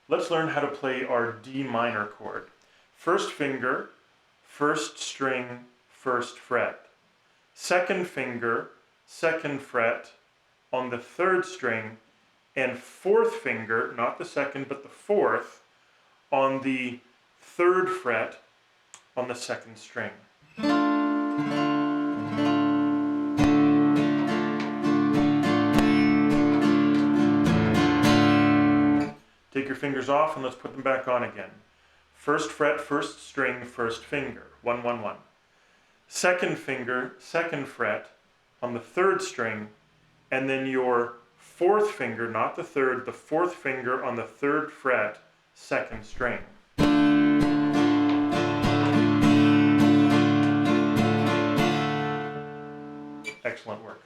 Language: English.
Let's learn how to play our D minor chord. First finger, first string, first fret. Second finger, second fret on the third string, and fourth finger, not the second but the fourth, on the third fret on the second string. Take your fingers off and let's put them back on again. First fret, first string, first finger. 1, 1, 1. Second finger, second fret on the third string, and then your fourth finger, not the third, the fourth finger on the third fret, second string. Excellent work.